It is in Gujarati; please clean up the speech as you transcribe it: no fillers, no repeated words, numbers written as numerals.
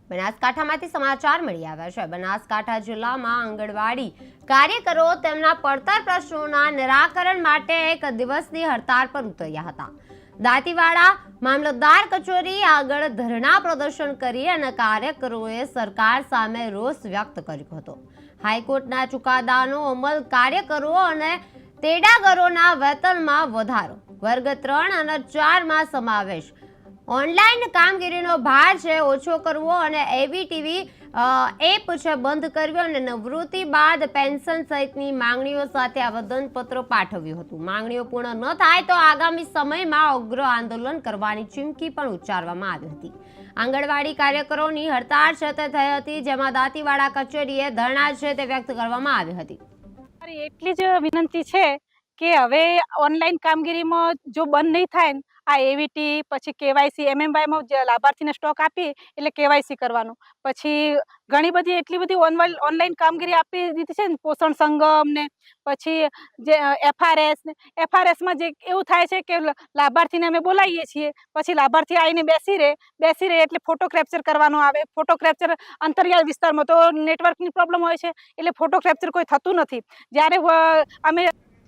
બનાસકાંઠામાંથી સમાચાર મળી આવ્યા છે। બનાસકાંઠા જિલ્લામાં આંગણવાડી કાર્યકરો તેમના પડતર પ્રશ્નોના નિરાકરણ માટે એક દિવસની હડતાળ પર ઉતર્યા હતા। દાંતીવાડા મામલતદાર કચેરી આગળ ધરણા પ્રદર્શન કરી અને કાર્યકરોએ સરકાર સામે રોષ વ્યક્ત કર્યો હતો। હાઈકોર્ટના ચુકાદાનો અમલ, કાર્યકરો અને તેડાગરોના વેતનમાં વધારો, વર્ગ 3 અને 4 માં સમાવેશ, ઓનલાઈન કામગીરીનો ભાર છે ઓછો કરવો અને એવીટીવી એપ છે બંધ કરવી અને નિવૃત્તિ બાદ પેન્શન સહિતની માંગણીઓ સાથે આવેદનપત્રો પાઠવ્યું હતું। માંગણીઓ પૂર્ણ ન થાય તો આગામી સમયમાં ઉગ્ર આંદોલન કરવાની ચીમકી પણ ઉચ્ચારવામાં આવી હતી। આંગણવાડી કાર્યકરોની હડતાળ છે તે થઈ હતી, જેમાં દાંતીવાડા કચેરીએ ધરણા છે તે વ્યક્ત કરવામાં આવી હતી। મારી એટલી જ વિનંતી છે કે હવે ઓનલાઈન કામગીરીમાં જો બંધ નહીં થાય ને, આ એવીટી પછી કેવાયસી એમએમવાયમાં જે લાભાર્થીને સ્ટોક આપી એટલે કેવાયસી કરવાનું, પછી ઘણી બધી એટલી બધી ઓનલાઈન કામગીરી આપી દીધી છે ને, પોષણ સંગમ ને પછી જે એફઆરએસ ને, એફઆરએસમાં જે એવું થાય છે કે લાભાર્થીને અમે બોલાવીએ છીએ, પછી લાભાર્થી આવીને બેસી રહે એટલે ફોટો કેપ્ચર કરવાનો આવે। ફોટો કેપ્ચર અંતરિયાળ વિસ્તારમાં તો નેટવર્કની પ્રોબ્લેમ હોય છે એટલે ફોટો કેપ્ચર કોઈ થતું નથી। જ્યારે અમે